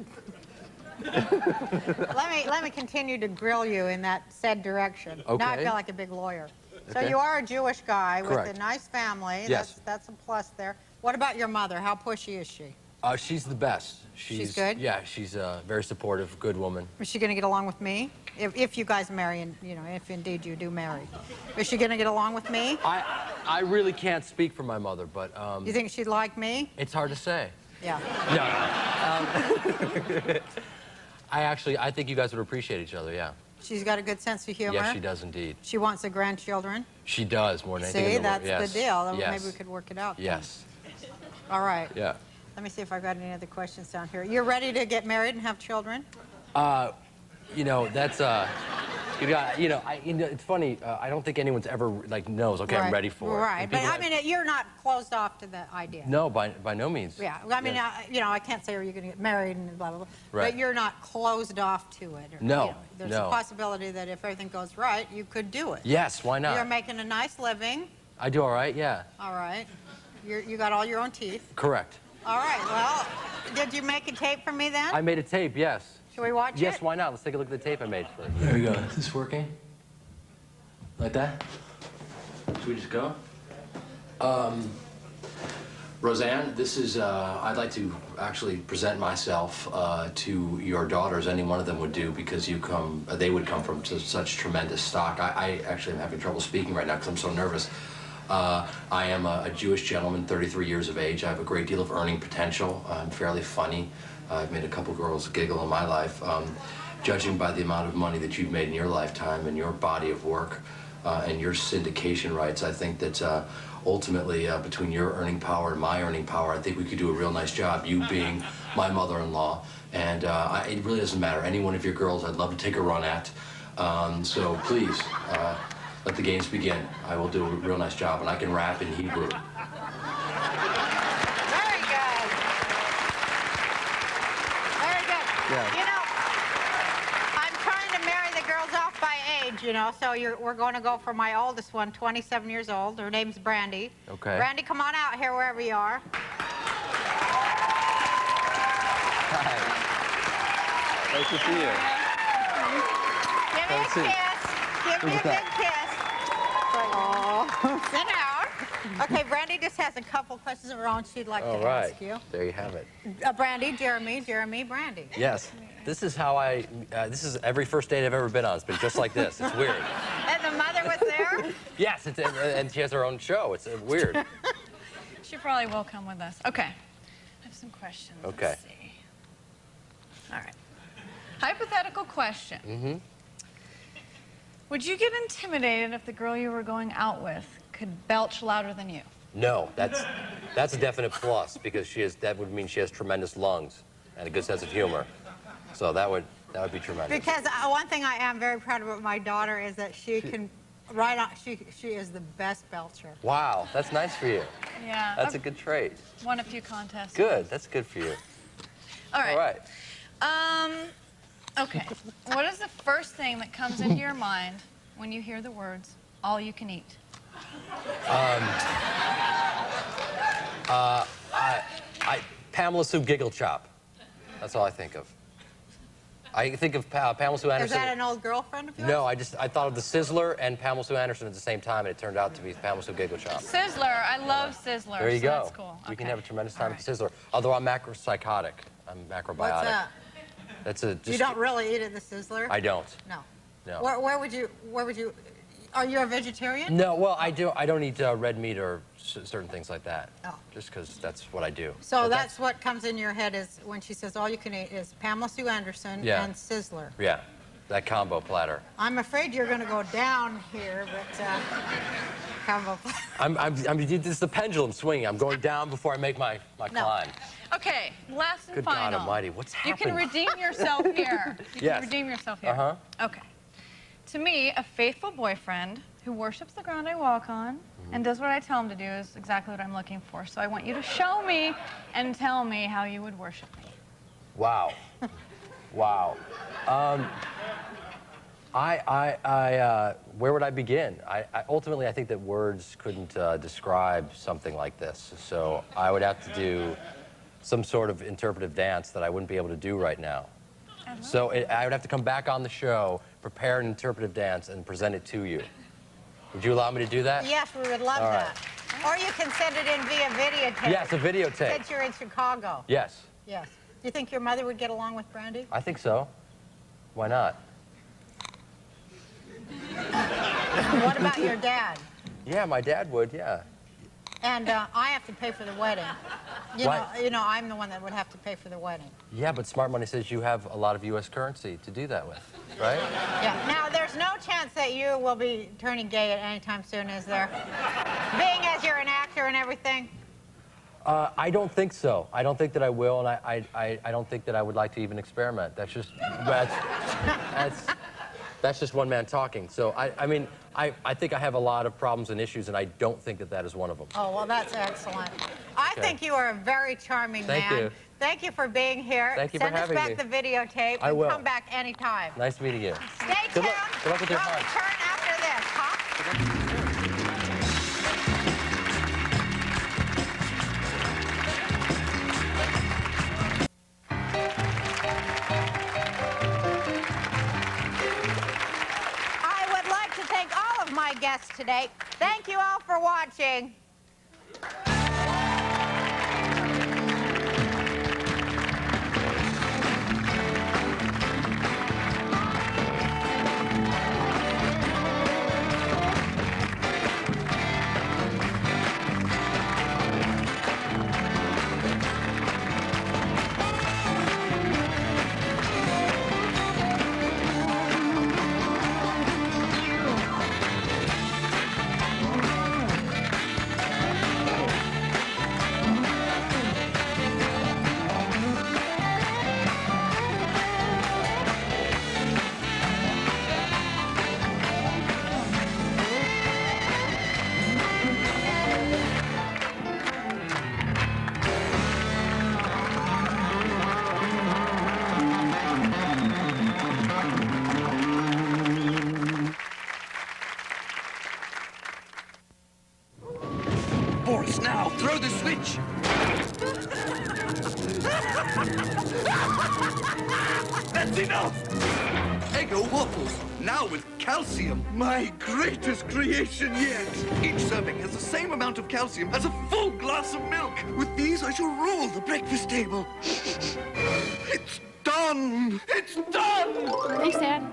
Let me continue to grill you in that said direction. Okay. Now I feel like a big lawyer. So Okay. you are a Jewish guy Correct. with a nice family. Yes. That's a plus there. What about your mother? How pushy is she? She's the best. She's good? Yeah, she's a very supportive, good woman. Is she going to get along with me? If you guys marry, and you know, if indeed you do marry, is she going to get along with me? I really can't speak for my mother, but You think she'd like me? it's hard to say. Yeah. No. I think you guys would appreciate each other. Yeah. She's got a good sense of humor. Yes, she does indeed. She wants the grandchildren. She does more than anything See, in the world. that's the deal. Yes. Maybe we could work it out. then. Yes. All right. Yeah. Let me see if I've got any other questions down here. You're ready to get married and have children? You know, that's it's funny. I don't think anyone's ever like knows. Okay, Right. I'm ready for it. Right, And but people I mean, you're not closed off to the idea. no, by no means. Yeah, I mean, Yes. you know, I can't say, are you going to get married and blah, blah, blah. Right. But you're not closed off to it. Or, No, you know, there's no. a possibility that if everything goes right, you could do it. Yes, why not? You're making a nice living. I do all right. Yeah. All right. You got all your own teeth. Correct. All right, well, did you make a tape for me then? I made a tape. Yes. Should we watch Yes, it? why not? Let's take a look at the tape I made for you. There we go. Is this working? Like that? Should we just go? Roseanne, this is, I'd like to actually present myself to your daughters. Any one of them would do because they would come from such tremendous stock. I actually am having trouble speaking right now because I'm so nervous. I am a Jewish gentleman, 33 years of age. I have a great deal of earning potential. I'm fairly funny. I've made a couple girls giggle in my life. Judging by the amount of money that you've made in your lifetime and your body of work and your syndication rights, I think that ultimately between your earning power and my earning power, I think we could do a real nice job, you being my mother-in-law. And it really doesn't matter. Any one of your girls I'd love to take a run at. So please, let the games begin. I will do a real nice job, and I can rap in Hebrew. Very good. Very good. Yeah. You know, I'm trying to marry the girls off by age, you know, so we're going to go for my oldest one, 27 years old. Her name's Brandy. Okay. Brandy, come on out here wherever you are. Hi. Nice to see you. Give me a kiss. Give me a big kiss. Oh, sit down. Okay, Brandy just has a couple questions of her own she'd like to ask you. There you have it. Brandy, Jeremy, Brandy. Yes. This is how this is every first date I've ever been on. It's been just like this. It's weird. And the mother was there? Yes, and she has her own show. It's weird. She probably will come with us. Okay. I have some questions. Okay. Let's see. All right. Hypothetical question. Mm-hmm. Would you get intimidated if the girl you were going out with could belch louder than you? No, that's a definite plus because that would mean she has tremendous lungs and a good sense of humor. So that would be tremendous. Because one thing I am very proud about my daughter is that she can right on. She is the best belcher. Wow, that's nice for you. Yeah. That's a good trait. Won a few contests. Good. That's good for you. All right. All right. Okay. What is the first thing that comes into your mind when you hear the words "all you can eat"? Pamela Sue Giggle Chop. That's all I think of. I think of Pamela Sue Anderson. Is that an old girlfriend of yours? No, I thought of the Sizzler and Pamela Sue Anderson at the same time, and it turned out to be Pamela Sue Giggle Chop. Sizzler. I love Sizzler. There you so go. That's cool. You can Okay. have a tremendous time with the Sizzler. Although I'm macropsychotic. I'm macrobiotic. What's that? That's a. You don't really eat at the Sizzler? I don't. No. No. Where would you? Are you a vegetarian? No. Well, I do. I don't eat red meat or certain things like that. Oh. Just because that's what I do. So But that's what comes in your head is when she says all you can eat is Pamela Sue Anderson Yeah. and Sizzler. Yeah. That combo platter. I'm afraid you're going to go down here, but combo platter. This is the pendulum swinging. I'm going down before I make my climb. Okay. Last and Good final. God Almighty, what's You happening? can redeem yourself here. You Yes. can redeem yourself here. Uh-huh. Okay. To me, a faithful boyfriend who worships the ground I walk on and does what I tell him to do is exactly what I'm looking for. So I want you to show me and tell me how you would worship me. Wow. Wow. Where would I begin? Ultimately, I think that words couldn't describe something like this. So I would have to do some sort of interpretive dance that I wouldn't be able to do right now. So I would have to come back on the show, prepare an interpretive dance, and present it to you. Would you allow me to do that? Yes, we would love All right. that. Or you can send it in via videotape. Yes, a videotape. Since you're in Chicago. Yes. Yes. Do you think your mother would get along with Brandy? I think so. Why not? What about your dad? Yeah, my dad would, yeah. And I have to pay for the wedding. You know, I'm the one that would have to pay for the wedding. Yeah, but Smart Money says you have a lot of U.S. currency to do that with, right? Yeah. Now, there's no chance that you will be turning gay at any time soon, is there? Being as you're an actor and everything? I don't think so. I don't think that I will, and I don't think that I would like to even experiment. That's just one man talking. So I mean, I think I have a lot of problems and issues, and I don't think that that is one of them. Oh, well, that's excellent. I think you are a very charming man. Thank you. Thank you for being here. Thank you for having me. Send us back the videotape I and will. come back anytime. Nice meeting you. Stay tuned. Good luck with your We'll hunt. return after this, huh? I would like to thank all of my guests today. Thank you all for watching. Boris, now, throw the switch! That's enough! Eggo waffles, now with calcium. My greatest creation yet. Each serving has the same amount of calcium as a full glass of milk. With these, I shall rule the breakfast table. It's done! It's done! Thanks, Dad.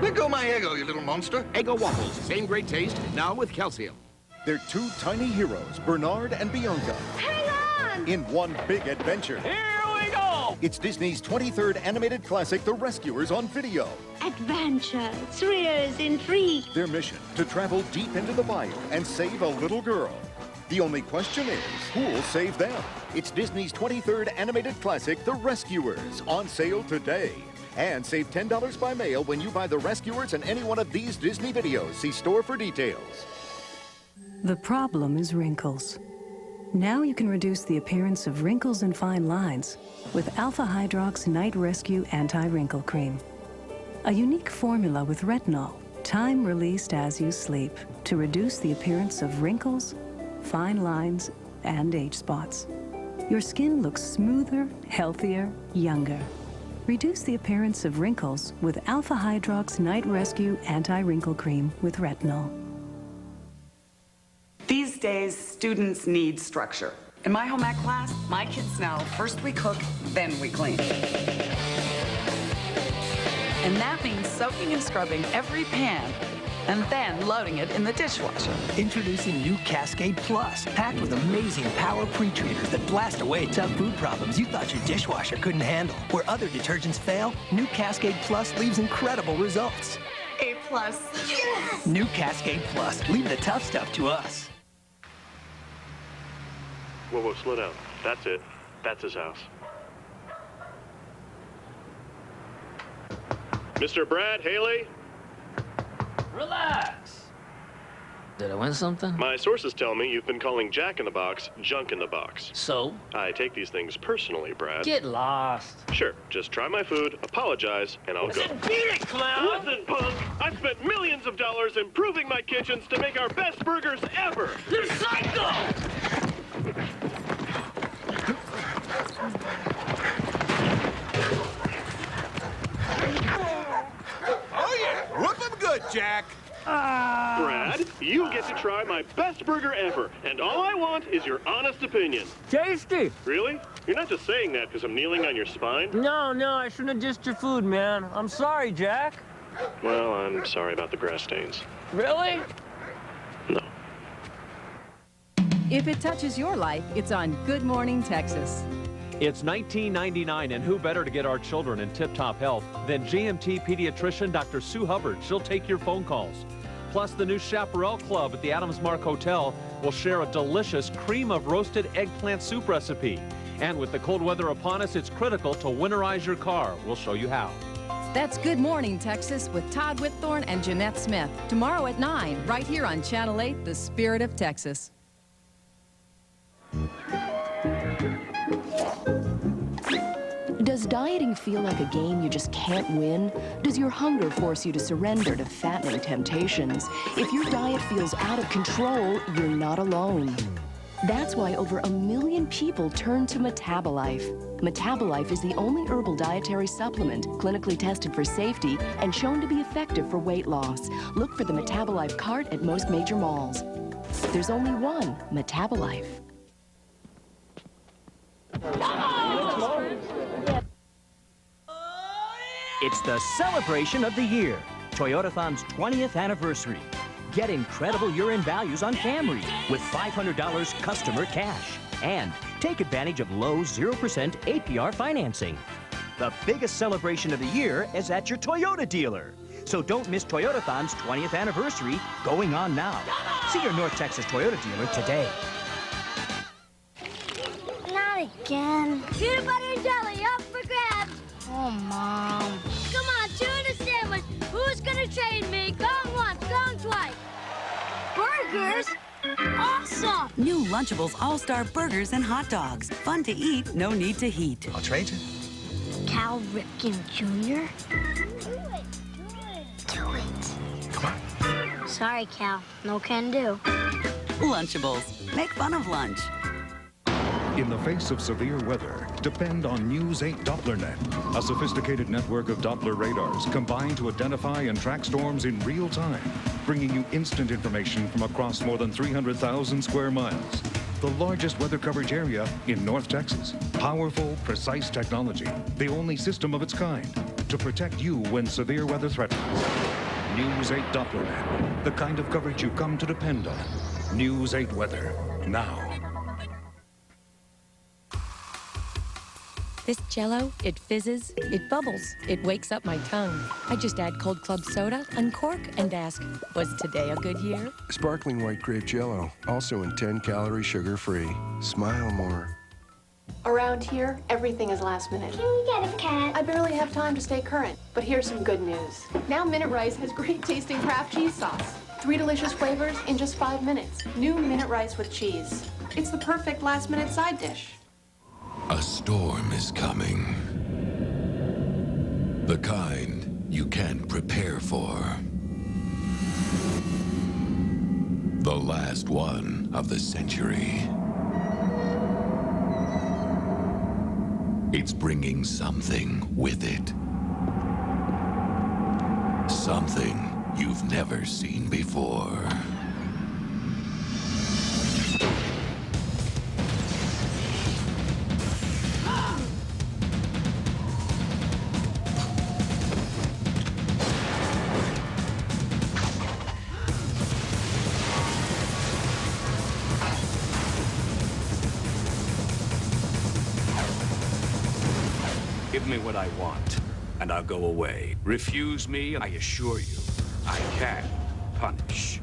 Let go my Eggo, you little monster. Eggo waffles, same great taste, now with calcium. They're two tiny heroes, Bernard and Bianca. Hang on! In one big adventure. Here we go! It's Disney's 23rd animated classic, The Rescuers, on video. Adventure, thrills, intrigue. Their mission, to travel deep into the bayou and save a little girl. The only question is, who'll save them? It's Disney's 23rd animated classic, The Rescuers, on sale today. And save $10 by mail when you buy The Rescuers and any one of these Disney videos. See store for details. The problem is wrinkles. Now you can reduce the appearance of wrinkles and fine lines with Alpha Hydrox Night Rescue Anti-Wrinkle Cream. A unique formula with retinol, time released as you sleep, to reduce the appearance of wrinkles, fine lines, and age spots. Your skin looks smoother, healthier, younger. Reduce the appearance of wrinkles with Alpha Hydrox Night Rescue Anti-Wrinkle Cream with retinol. These days, students need structure. In my home ec class, my kids know first we cook, then we clean. And that means soaking and scrubbing every pan, and then loading it in the dishwasher. Introducing new Cascade Plus, packed with amazing power pre-treaters that blast away tough food problems you thought your dishwasher couldn't handle. Where other detergents fail, new Cascade Plus leaves incredible results. A+. Yes! New Cascade Plus, leave the tough stuff to us. Whoa, slow down. That's it. That's his house. Mr. Brad Haley? Relax. Did I win something? My sources tell me you've been calling Jack in the Box junk in the box. So? I take these things personally, Brad. Get lost. Sure, just try my food, apologize, and I'll go. Beat it, clown! Listen, punk! I've spent millions of dollars improving my kitchens to make our best burgers ever! You're psycho! you get to try my best burger ever. And all I want is your honest opinion. Tasty. Really? You're not just saying that because I'm kneeling on your spine? No, I shouldn't have dissed your food, man. I'm sorry, Jack. Well, I'm sorry about the grass stains. Really? No. If it touches your life, it's on Good Morning Texas. It's 1999, and who better to get our children in tip-top health than GMT pediatrician Dr. Sue Hubbard. She'll take your phone calls. Plus, the new Chaparral Club at the Adams Mark Hotel will share a delicious cream of roasted eggplant soup recipe. And with the cold weather upon us, it's critical to winterize your car. We'll show you how. That's Good Morning Texas with Todd Whitthorne and Jeanette Smith. Tomorrow at 9, right here on Channel 8, The Spirit of Texas. Does dieting feel like a game you just can't win? Does your hunger force you to surrender to fattening temptations? If your diet feels out of control, you're not alone. That's why over 1 million people turn to Metabolife. Metabolife is the only herbal dietary supplement clinically tested for safety and shown to be effective for weight loss. Look for the Metabolife cart at most major malls. There's only one Metabolife. It's the celebration of the year, Toyotathon's 20th anniversary. Get incredible year-end values on Camry with $500 customer cash. And take advantage of low 0% APR financing. The biggest celebration of the year is at your Toyota dealer. So don't miss Toyotathon's 20th anniversary going on now. See your North Texas Toyota dealer today. Not again. Peanut butter and jelly up for grabs. Oh, Mom. Come on, tuna sandwich. Who's gonna train me? Going once, going twice. Burgers? Awesome! New Lunchables All-Star Burgers and Hot Dogs. Fun to eat, no need to heat. I'll trade you. Cal Ripken Jr.? Do it. Come on. Sorry, Cal. No can do. Lunchables. Make fun of lunch. In the face of severe weather, depend on News 8 DopplerNet, a sophisticated network of Doppler radars combined to identify and track storms in real time, bringing you instant information from across more than 300,000 square miles. The largest weather coverage area in North Texas. Powerful, precise technology, the only system of its kind to protect you when severe weather threatens. News 8 DopplerNet, the kind of coverage you come to depend on. News 8 Weather, now. This Jell-O, it fizzes, it bubbles, it wakes up my tongue. I just add cold club soda, uncork, and ask, was today a good year? Sparkling white grape Jell-O, also in 10-calorie sugar-free. Smile more. Around here, everything is last minute. Can we get a cat? I barely have time to stay current, but here's some good news. Now Minute Rice has great tasting Kraft cheese sauce. 3 delicious flavors in just 5 minutes. New Minute Rice with cheese. It's the perfect last-minute side dish. A storm is coming. The kind you can't prepare for. The last one of the century. It's bringing something with it. Something you've never seen before. Give me what I want, and I'll go away. Refuse me, I assure you, I can punish.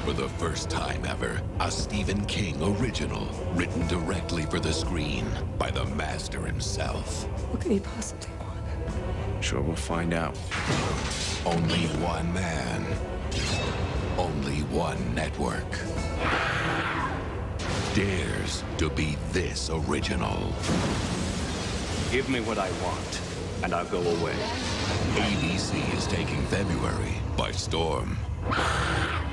For the first time ever, a Stephen King original, written directly for the screen by the master himself. What could he possibly want? Sure, we'll find out. Only one man, only one network dares to be this original. Give me what I want, and I'll go away. ABC is taking February by storm.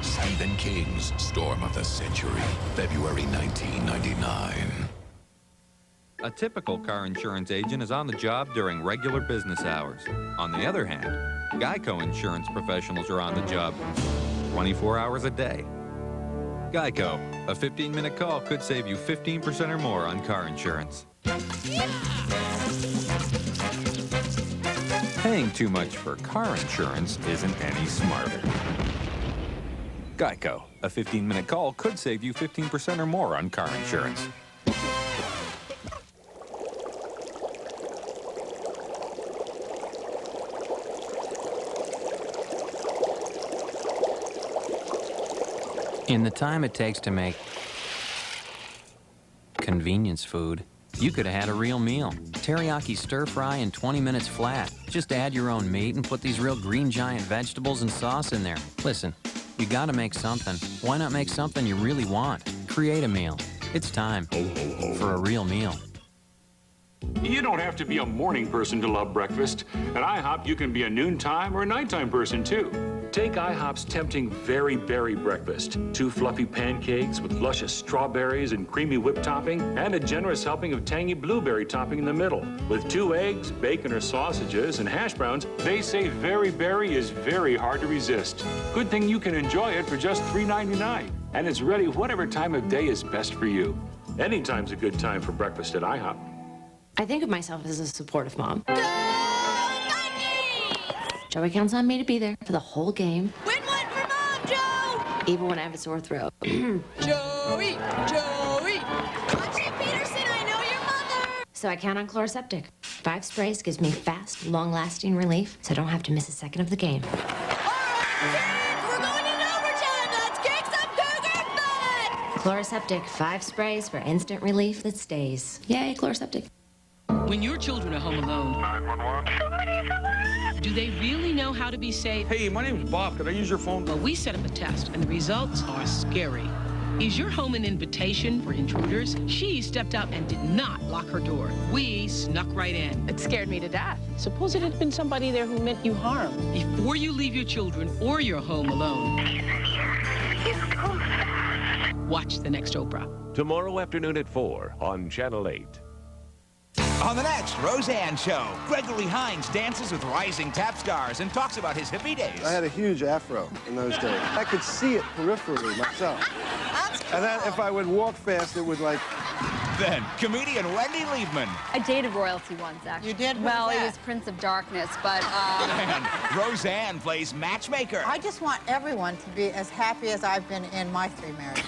Stephen King's Storm of the Century, February 1999. A typical car insurance agent is on the job during regular business hours. On the other hand, Geico insurance professionals are on the job 24 hours a day. Geico, a 15-minute call could save you 15% or more on car insurance. Paying too much for car insurance isn't any smarter. Geico, a 15-minute call could save you 15% or more on car insurance. In the time it takes to make convenience food, you could have had a real meal. Teriyaki stir fry in 20 minutes flat. Just add your own meat and put these real green giant vegetables and sauce in there. Listen, you gotta make something. Why not make something you really want? Create a meal. It's time for a real meal. You don't have to be a morning person to love breakfast. At IHOP, you can be a noontime or a nighttime person, too. Take IHOP's tempting Very Berry breakfast. 2 fluffy pancakes with luscious strawberries and creamy whipped topping, and a generous helping of tangy blueberry topping in the middle. With 2 eggs, bacon or sausages, and hash browns, they say Very Berry is very hard to resist. Good thing you can enjoy it for just $3.99. And it's ready whatever time of day is best for you. Anytime's a good time for breakfast at IHOP. I think of myself as a supportive mom. Joey counts on me to be there for the whole game. Win one for Mom, Joe! Even when I have a sore throat. Joey! Joey! Watch it, Peterson, I know your mother! So I count on Chloraseptic. 5 sprays gives me fast, long-lasting relief, so I don't have to miss a second of the game. All right, kids, we're going into overtime. Let's kick some Cougar butt! Chloraseptic, 5 sprays for instant relief that stays. Yay, Chloraseptic. When your children are home alone, 911. Do they really know how to be safe? Hey, my name's Bob. Could I use your phone? Well, we set up a test, and the results are scary. Is your home an invitation for intruders? She stepped out and did not lock her door. We snuck right in. It scared me to death. Suppose it had been somebody there who meant you harm. Before you leave your children or your home alone, watch the next Oprah. Tomorrow afternoon at 4 on Channel 8. On the next Roseanne show, Gregory Hines dances with rising tap stars and talks about his hippie days. I had a huge afro in those days. I could see it peripherally myself. That's cool. And then if I would walk fast, it would like... Then, comedian Wendy Liebman. I dated royalty once, actually. You did? Well, he was Prince of Darkness, but, And Roseanne plays matchmaker. I just want everyone to be as happy as I've been in my 3 marriages.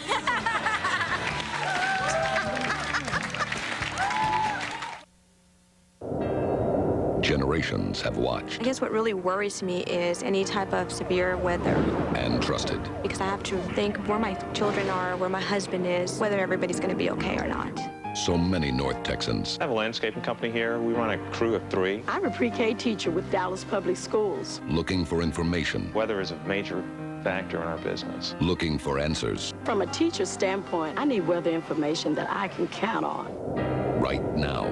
Generations have watched. I guess what really worries me is any type of severe weather. And trusted. Because I have to think where my children are, where my husband is, whether everybody's going to be okay or not. So many North Texans. I have a landscaping company here. We run a crew of 3. I'm a pre-K teacher with Dallas Public Schools. Looking for information. Weather is a major factor in our business. Looking for answers. From a teacher's standpoint, I need weather information that I can count on. Right now.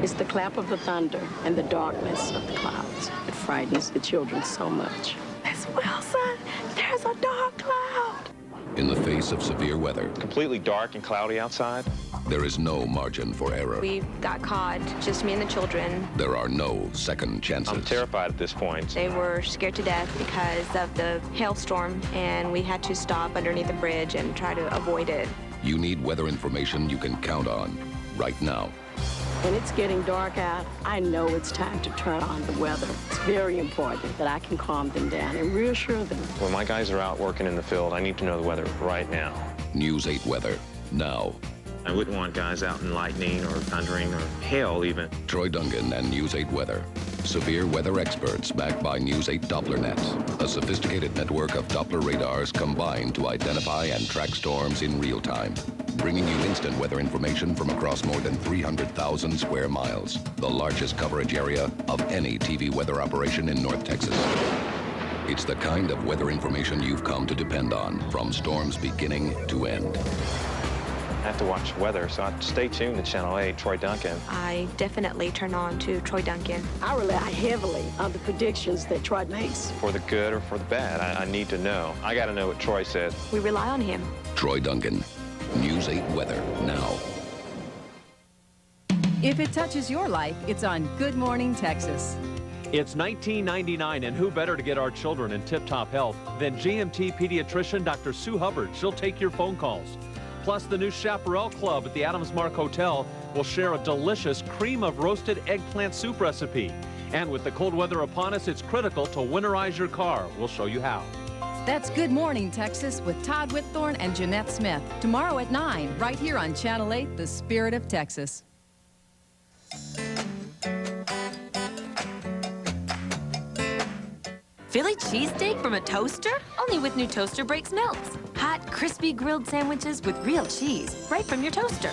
It's the clap of the thunder and the darkness of the clouds. It frightens the children so much. Miss Wilson, there's a dark cloud. In the face of severe weather. Completely dark and cloudy outside. There is no margin for error. We got caught, just me and the children. There are no second chances. I'm terrified at this point. They were scared to death because of the hailstorm, and we had to stop underneath the bridge and try to avoid it. You need weather information you can count on right now. When it's getting dark out, I know it's time to turn on the weather. It's very important that I can calm them down and reassure them. When my guys are out working in the field, I need to know the weather right now. News 8 weather, now. I wouldn't want guys out in lightning or thundering or hail even. Troy Duncan and News 8 weather. Severe weather experts backed by News 8 Doppler nets, a sophisticated network of Doppler radars combined to identify and track storms in real time, bringing you instant weather information from across more than 300,000 square miles, the largest coverage area of any TV weather operation in North Texas. It's the kind of weather information you've come to depend on, from storms beginning to end. I have to watch weather, so I stay tuned to Channel 8, Troy Duncan. I definitely turn on to Troy Duncan. I rely heavily on the predictions that Troy makes. For the good or for the bad, I need to know. I got to know what Troy said. We rely on him. Troy Duncan, News 8 weather, now. If it touches your life, it's on Good Morning Texas. It's $19.99, and who better to get our children in tip-top health than GMT pediatrician Dr. Sue Hubbard. She'll take your phone calls. Plus, the new Chaparral Club at the Adams Mark Hotel will share a delicious cream of roasted eggplant soup recipe. And with the cold weather upon us, it's critical to winterize your car. We'll show you how. That's Good Morning Texas with Todd Whitthorne and Jeanette Smith. Tomorrow at 9, right here on Channel 8, The Spirit of Texas. Philly cheesesteak from a toaster? Only with new Toaster Breaks Melts. Hot, crispy grilled sandwiches with real cheese, right from your toaster.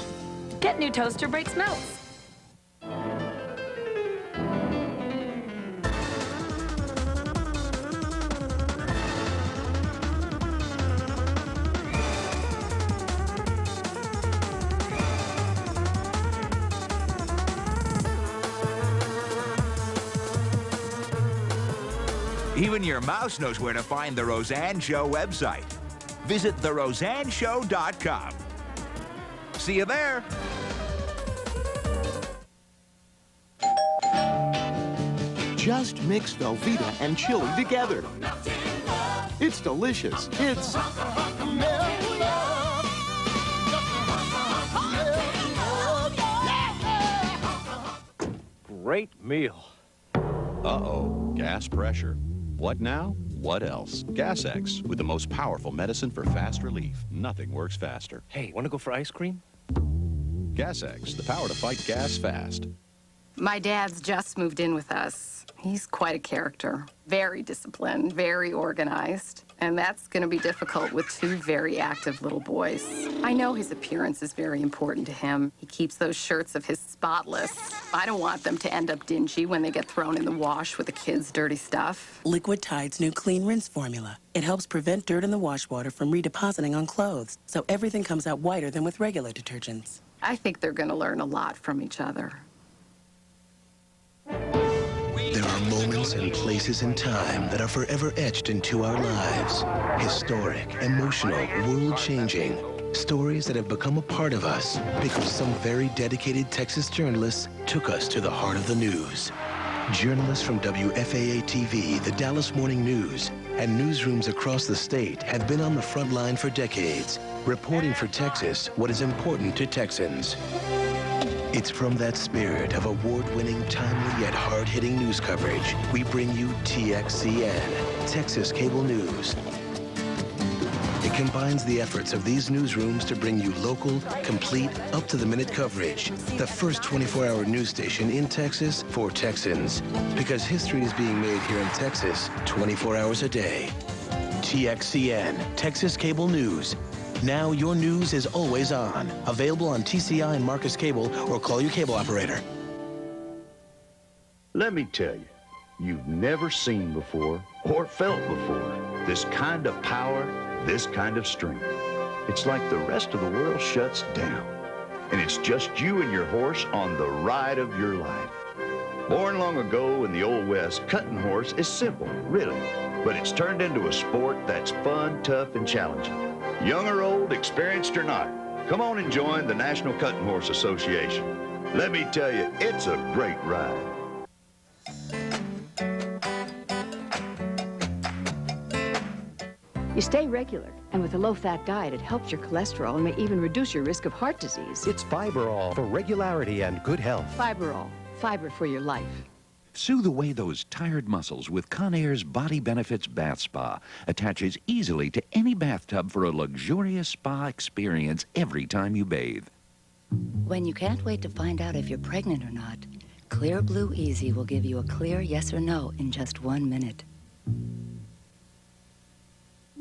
Get new Toaster Breaks Melts. Even your mouse knows where to find the Roseanne Show website. Visit theroseanneshow.com. See you there. Just mix Velveeta and chili together. It's delicious. It's great meal. Uh-oh, gas pressure. What now? What else? Gas X, with the most powerful medicine for fast relief. Nothing works faster. Hey, want to go for ice cream? Gas X, the power to fight gas fast. My dad's just moved in with us. He's quite a character. Very disciplined, very organized. And that's going to be difficult with two very active little boys. I know his appearance is very important to him. He keeps those shirts of his spotless. I don't want them to end up dingy when they get thrown in the wash with the kids' dirty stuff. Liquid Tide's new Clean Rinse formula. It helps prevent dirt in the wash water from redepositing on clothes, so everything comes out whiter than with regular detergents. I think they're going to learn a lot from each other. There are moments and places in time that are forever etched into our lives. Historic, emotional, world-changing. Stories that have become a part of us because some very dedicated Texas journalists took us to the heart of the news. Journalists from WFAA-TV, the Dallas Morning News, and newsrooms across the state have been on the front line for decades, reporting for Texas what is important to Texans. It's from that spirit of award-winning, timely yet hard-hitting news coverage we bring you TXCN, Texas Cable News. It combines the efforts of these newsrooms to bring you local, complete, up-to-the-minute coverage. The first 24-hour news station in Texas for Texans. Because history is being made here in Texas 24 hours a day. TXCN, Texas Cable News. Now your news is always on. Available on TCI and Marcus Cable, or call your cable operator. Let me tell you, you've never seen before or felt before this kind of power, this kind of strength. It's like the rest of the world shuts down, and it's just you and your horse on the ride of your life. Born long ago in the Old West, cutting horse is simple, really, but it's turned into a sport that's fun, tough, and challenging. Young or old, experienced or not, come on and join the National Cutting Horse Association. Let me tell you, it's a great ride. You stay regular, and with a low-fat diet, it helps your cholesterol and may even reduce your risk of heart disease. It's Fiberall for regularity and good health. Fiberall, fiber for your life. Soothe away those tired muscles with Conair's Body Benefits Bath Spa. Attaches easily to any bathtub for a luxurious spa experience every time you bathe. When you can't wait to find out if you're pregnant or not, Clear Blue Easy will give you a clear yes or no in just 1 minute.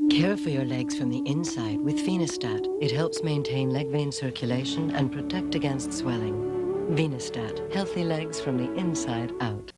Care for your legs from the inside with Venustat. It helps maintain leg vein circulation and protect against swelling. Venustat, healthy legs from the inside out.